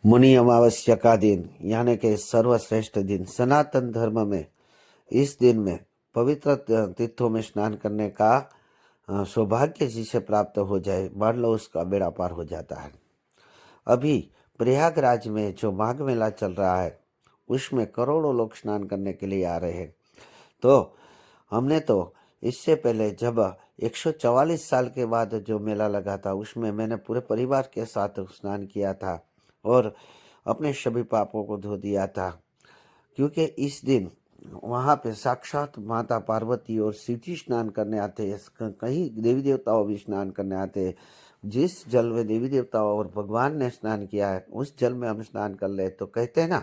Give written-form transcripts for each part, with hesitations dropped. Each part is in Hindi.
मुनि अमावस्या का दिन यानी कि सर्वश्रेष्ठ दिन सनातन धर्म में इस दिन में पवित्र तीर्थों में स्नान करने का सौभाग्य जिसे प्राप्त हो जाए मान लो उसका बेड़ा पार हो जाता है। अभी प्रयागराज में जो माघ मेला चल रहा है उसमें करोड़ों लोग स्नान करने के लिए आ रहे हैं। तो हमने तो इससे पहले जब 144 साल के बाद जो मेला लगा था उसमें मैंने पूरे परिवार के साथ स्नान किया था और अपने सभी पापों को धो दिया था, क्योंकि इस दिन वहाँ पे साक्षात माता पार्वती और शिव जी स्नान करने आते हैं। कहीं देवी देवताओं भी स्नान करने आते हैं। जिस जल में देवी देवताओं और भगवान ने स्नान किया है उस जल में हम स्नान कर ले तो कहते हैं ना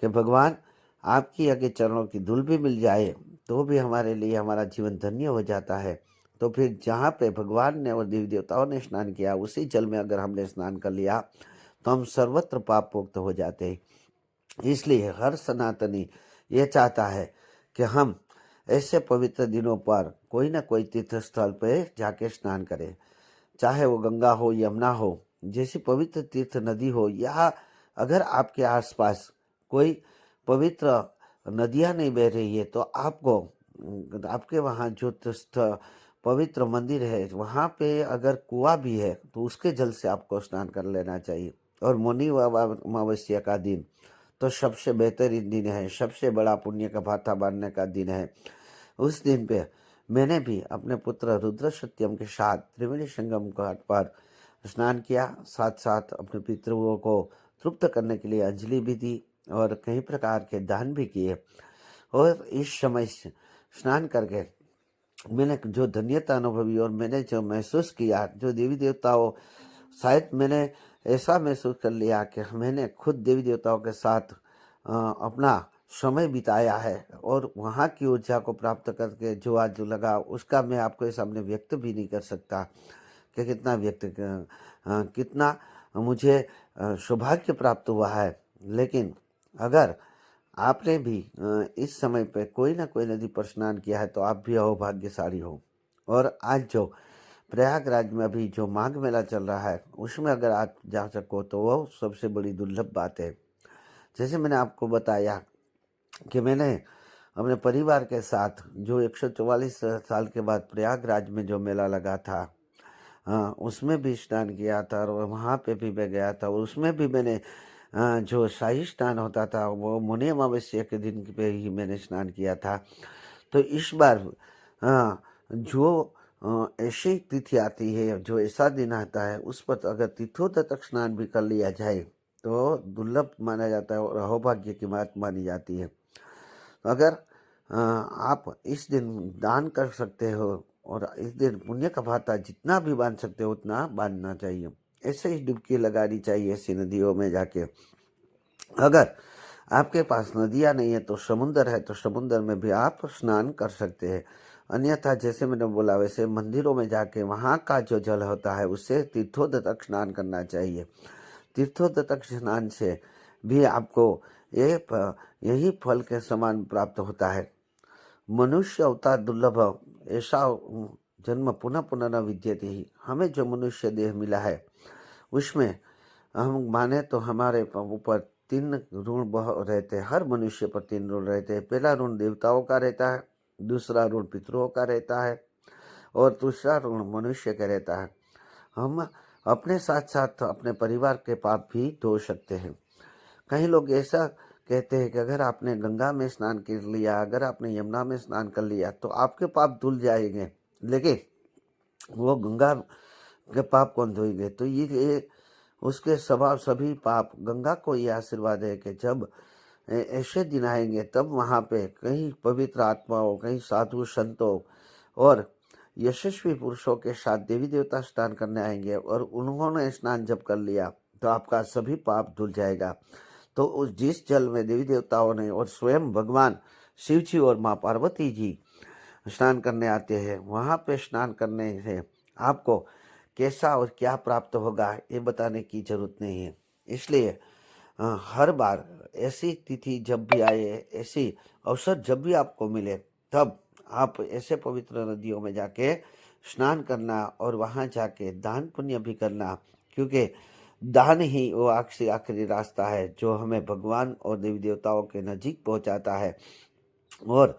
कि भगवान आपकी आगे चरणों की धूल भी मिल जाए तो भी हमारे लिए हमारा जीवन धन्य हो जाता है। तो फिर जहाँ पे भगवान ने और देवी देवताओं ने स्नान किया उसी जल में अगर हमने स्नान कर लिया तो हम सर्वत्र पाप मुक्त हो जाते हैं। इसलिए हर सनातनी ये चाहता है कि हम ऐसे पवित्र दिनों पर कोई ना कोई तीर्थ स्थल पे जाके स्नान करें, चाहे वो गंगा हो यमुना हो जैसी पवित्र तीर्थ नदी हो, या अगर आपके आसपास कोई पवित्र नदियाँ नहीं बह रही है तो आपको आपके वहाँ जो पवित्र मंदिर है वहाँ पे अगर कुआं भी है तो उसके जल से आपको स्नान कर लेना चाहिए। और मुनि अमावस्या का दिन तो सबसे बेहतरीन दिन है, सबसे बड़ा पुण्य का भाता बांधने का दिन है। उस दिन पे मैंने भी अपने पुत्र रुद्र सत्यम के साथ त्रिवेणी संगम घाट पर स्नान किया, साथ साथ अपने पितरों को तृप्त करने के लिए अंजलि भी दी और कई प्रकार के दान भी किए। और इस समय स्नान करके मैंने जो धन्यता अनुभवी और मैंने जो महसूस किया, जो देवी देवताओं, शायद मैंने ऐसा महसूस कर लिया कि मैंने खुद देवी देवताओं के साथ अपना समय बिताया है और वहाँ की ऊर्जा को प्राप्त करके जो आज लगा उसका मैं आपके सामने व्यक्त भी नहीं कर सकता कि कितना मुझे सौभाग्य प्राप्त हुआ है। लेकिन अगर आपने भी इस समय पे कोई ना कोई नदी पर स्नान किया है तो आप भी अहोभाग्यशाली हो। और आज जो प्रयागराज में अभी जो माघ मेला चल रहा है उसमें अगर आप जा सको तो वो सबसे बड़ी दुर्लभ बात है। जैसे मैंने आपको बताया कि मैंने अपने परिवार के साथ जो 144 साल के बाद प्रयागराज में जो मेला लगा था, हाँ, उसमें भी स्नान किया था और वहाँ पे भी मैं गया था और उसमें भी मैंने जो शाही स्नान होता था वो मुनि अमावस्या के दिन पे ही मैंने स्नान किया था। तो इस बार जो ऐसी तिथि आती है, जो ऐसा दिन आता है उस पर अगर तीर्थोदक स्नान भी कर लिया जाए तो दुर्लभ माना जाता है और अहोभाग्य की बात मानी जाती है। तो अगर आप इस दिन दान कर सकते हो और इस दिन पुण्य का भाता जितना भी बांध सकते हो उतना बांधना चाहिए। ऐसे ही डुबकी लगानी चाहिए ऐसी नदियों में जाके। अगर आपके पास नदियाँ नहीं है तो समुंदर है तो समुंदर में भी आप स्नान कर सकते हैं। अन्यथा जैसे मैंने बोला वैसे मंदिरों में जाके वहाँ का जो जल होता है उससे तीर्थोदक स्नान करना चाहिए। तीर्थोदक स्नान से भी आपको ये यही फल के समान प्राप्त होता है। मनुष्य अवतार दुर्लभ ऐसा जन्म पुनः पुनः न विद्यते ही। हमें जो मनुष्य देह मिला है उसमें हम माने तो हमारे ऊपर 3 ऋण बह रहते हैं। हर मनुष्य पर 3 ऋण रहते हैं। पहला ऋण देवताओं का रहता है, दूसरा ऋण पितरों का रहता है और तीसरा ऋण मनुष्य का रहता है। हम अपने साथ साथ अपने परिवार के पाप भी धो सकते हैं। कई लोग ऐसा कहते हैं कि अगर आपने गंगा में स्नान कर लिया, अगर आपने यमुना में स्नान कर लिया तो आपके पाप धुल जाएंगे, लेकिन वो गंगा के पाप कौन धोएंगे? तो ये उसके स्वभाव सभी पाप गंगा को ये आशीर्वाद है कि जब ऐसे दिन आएंगे तब वहाँ पे कई पवित्र आत्माओं, कई साधु संतों और यशस्वी पुरुषों के साथ देवी देवता स्नान करने आएंगे और उन्होंने स्नान जब कर लिया तो आपका सभी पाप धुल जाएगा। तो उस जिस जल में देवी देवताओं ने और स्वयं भगवान शिव जी और माँ पार्वती जी स्नान करने आते हैं, वहाँ पे स्नान करने से आपको कैसा और क्या प्राप्त होगा ये बताने की जरूरत नहीं है। इसलिए हर बार ऐसी तिथि जब भी आए, ऐसी अवसर जब भी आपको मिले तब आप ऐसे पवित्र नदियों में जाके स्नान करना और वहाँ जाके दान पुण्य भी करना, क्योंकि दान ही वो आखिरी रास्ता है जो हमें भगवान और देवी देवताओं के नजीक पहुंचाता है, और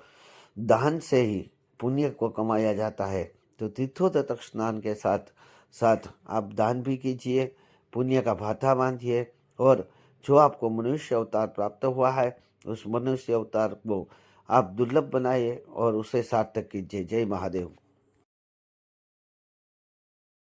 दान से ही पुण्य को कमाया जाता है। तो तीर्थोदक स्नान के साथ साथ आप दान भी कीजिए, पुण्य का भाता बांधिए, और जो आपको मनुष्य अवतार प्राप्त हुआ है उस मनुष्य अवतार को आप दुर्लभ बनाइए और उसे सार्थक कीजिए। जय महादेव।